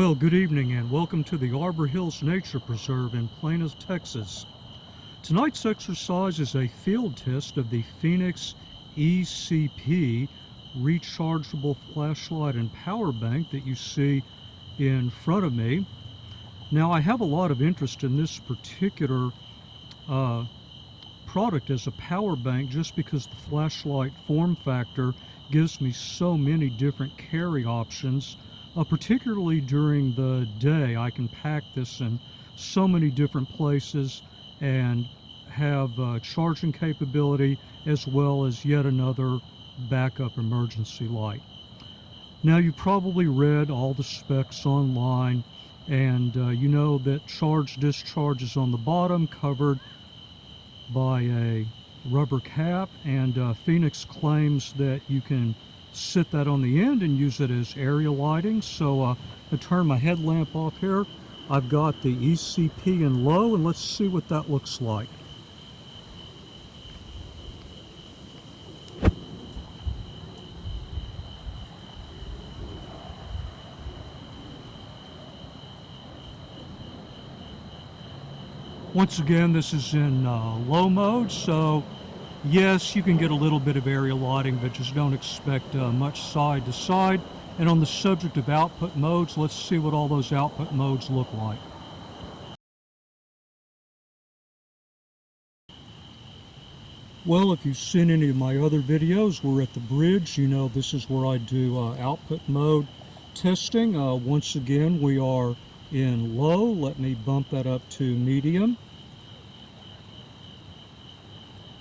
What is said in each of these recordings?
Well, good evening and welcome to the Arbor Hills Nature Preserve in Plano, Texas. Tonight's exercise is a field test of the Fenix E-CP rechargeable flashlight and power bank that you see in front of me. Now, I have a lot of interest in this particular product as a power bank just because the flashlight form factor gives me so many different carry options. Particularly during the day, I can pack this in so many different places and have charging capability as well as yet another backup emergency light. Now, you probably read all the specs online, and you know that charge discharge is on the bottom, covered by a rubber cap, and Fenix claims that you can sit that on the end and use it as area lighting. So I turn my headlamp off here. I've got the E-CP in low, and let's see what that looks like. Once again, this is in low mode, so yes, you can get a little bit of area lighting, but just don't expect much side to side. And on the subject of output modes, let's see what all those output modes look like. Well, if you've seen any of my other videos, we're at the bridge. You know this is where I do output mode testing. Once again, we are in low. Let me bump that up to medium.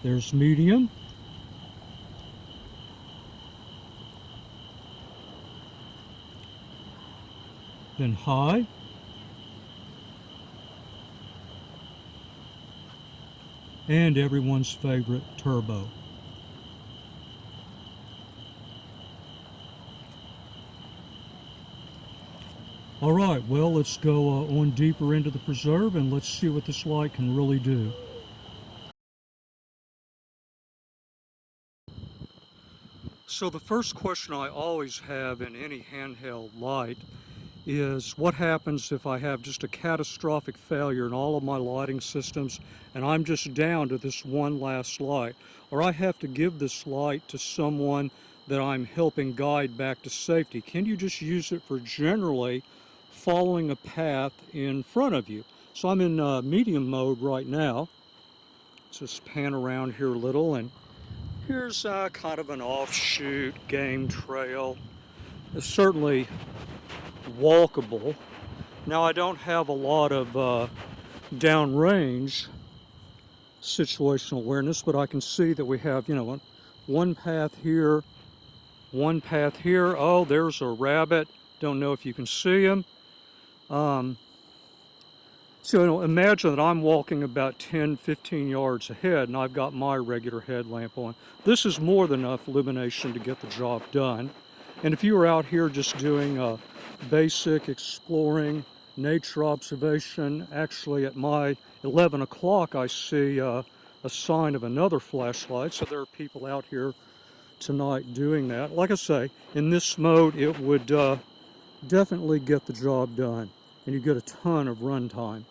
There's medium. Then high. And everyone's favorite, turbo. All right, well, let's go on deeper into the preserve and let's see what this light can really do. So the first question I always have in any handheld light is what happens if I have just a catastrophic failure in all of my lighting systems and I'm just down to this one last light, or I have to give this light to someone that I'm helping guide back to safety. Can you just use it for generally following a path in front of you? So I'm in medium mode right now. Just pan around here a little, and here's kind of an offshoot game trail. It's certainly walkable. Now, I don't have a lot of downrange situational awareness, but I can see that we have, you know, one path here, one path here. Oh, there's a rabbit. Don't know if you can see him. So, you know, imagine that I'm walking about 10-15 yards ahead and I've got my regular headlamp on. This is more than enough illumination to get the job done. And if you were out here just doing basic exploring, nature observation, actually at my 11 o'clock I see a sign of another flashlight. So there are people out here tonight doing that. Like I say, in this mode it would definitely get the job done, and you get a ton of run time.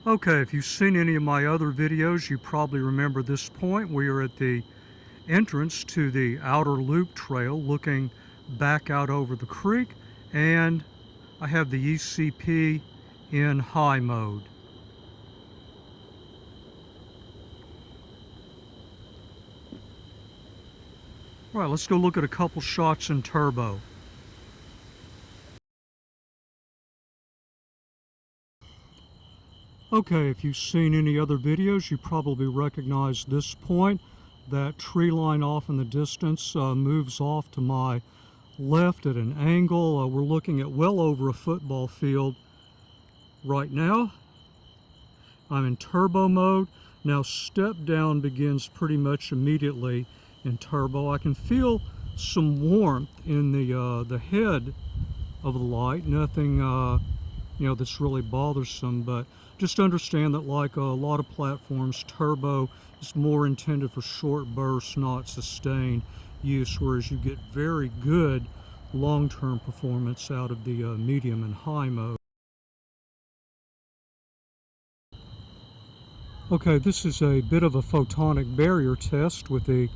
Okay, if you've seen any of my other videos, you probably remember this point. We are at the entrance to the outer loop trail looking back out over the creek, and I have the E-CP in high mode. All right, let's go look at a couple shots in turbo. Okay, if you've seen any other videos, you probably recognize this point. That tree line off in the distance moves off to my left at an angle. We're looking at well over a football field right now. I'm in turbo mode. Now step down begins pretty much immediately in turbo. I can feel some warmth in the head of the light. Nothing you know, that's really bothersome, but just understand that like a lot of platforms, turbo is more intended for short bursts, not sustained. use, whereas you get very good long-term performance out of the medium and high mode. Okay, this is a bit of a photonic barrier test with the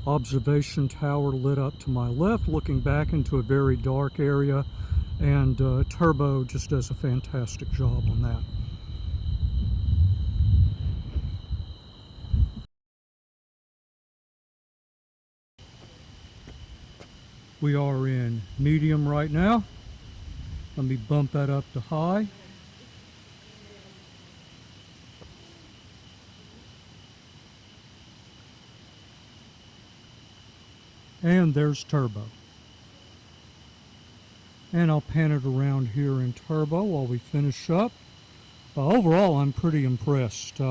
observation tower lit up to my left, looking back into a very dark area, and Turbo just does a fantastic job on that. We are in medium right now. Let me bump that up to high. And there's Turbo. And I'll pan it around here in Turbo while we finish up. Overall, I'm pretty impressed.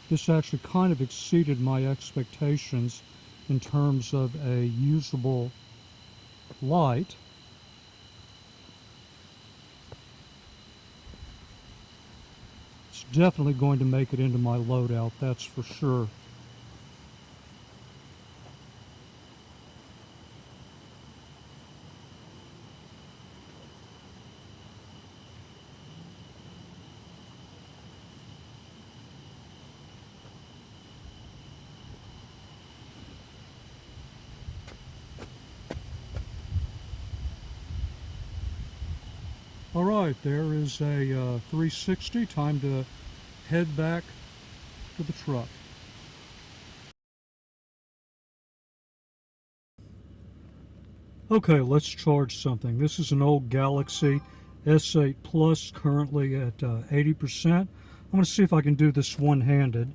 This actually kind of exceeded my expectations in terms of a usable light. It's definitely going to make it into my loadout, that's for sure. All right, there is a 360. Time to head back to the truck. Okay, let's charge something. This is an old Galaxy S8 Plus, currently at 80%. I'm going to see if I can do this one-handed.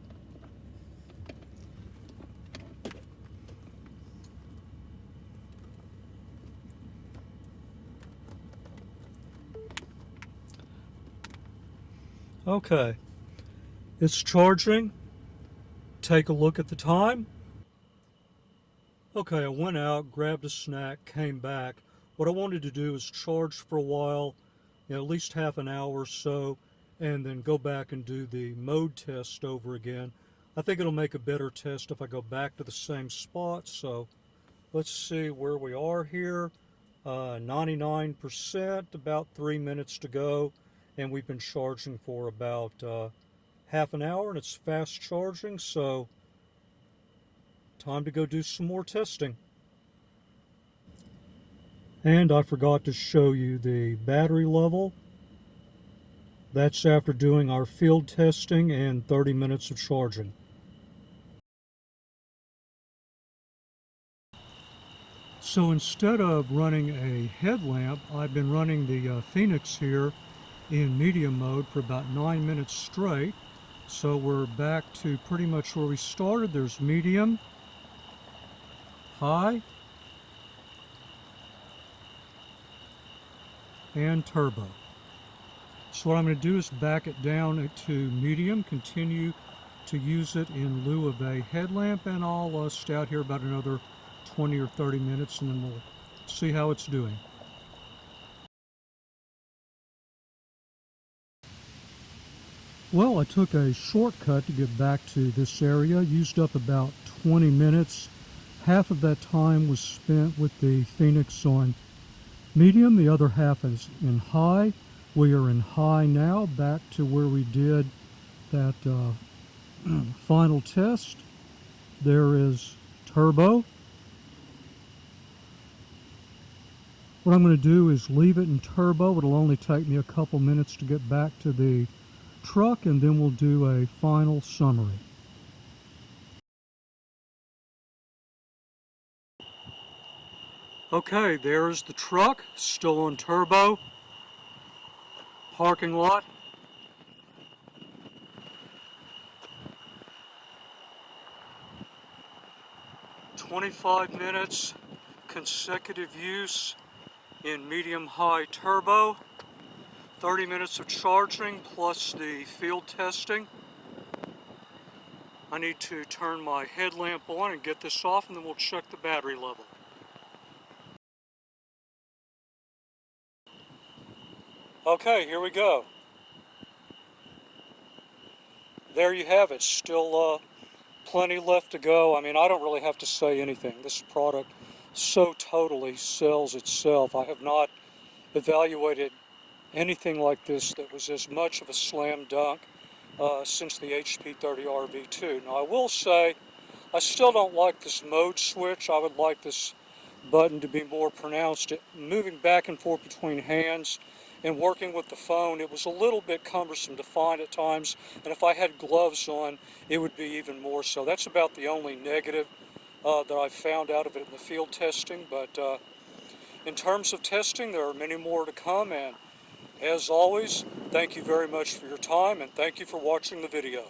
Okay, it's charging. Take a look at the time. Okay, I went out, grabbed a snack, came back. What I wanted to do is charge for a while, at least half an hour or so, and then go back and do the mode test over again. I think it'll make a better test if I go back to the same spot. So let's see where we are here. 99%, about 3 minutes to go, and we've been charging for about half an hour, and it's fast charging, so time to go do some more testing. And I forgot to show you the battery level. That's after doing our field testing and 30 minutes of charging. So instead of running a headlamp, I've been running the Fenix here in medium mode for about 9 minutes straight. So we're back to pretty much where we started. There's medium, high, and turbo. So what I'm going to do is back it down to medium, continue to use it in lieu of a headlamp, and I'll stay out here about another 20 or 30 minutes, and then we'll see how it's doing. Well, I took a shortcut to get back to this area, used up about 20 minutes. Half of that time was spent with the Fenix on medium, the other half is in high. We are in high now, back to where we did that final test. There is turbo. What I'm going to do is leave it in turbo. It'll only take me a couple minutes to get back to the truck, and then we'll do a final summary. Okay, there's the truck, still on turbo. Parking lot. "25 minutes consecutive use in medium-high turbo, 30 minutes of charging plus the field testing. I need to turn my headlamp on and get this off, and then we'll check the battery level. Okay, here we go. There you have it, still plenty left to go. I mean, I don't really have to say anything. This product so totally sells itself. I have not evaluated anything like this that was as much of a slam dunk since the HP 30R V2. Now, I will say, I still don't like this mode switch. I would like this button to be more pronounced. Moving back and forth between hands and working with the phone, it was a little bit cumbersome to find at times, and if I had gloves on, it would be even more so. That's about the only negative that I found out of it in the field testing, but in terms of testing, there are many more to come, and as always, thank you very much for your time, and thank you for watching the video.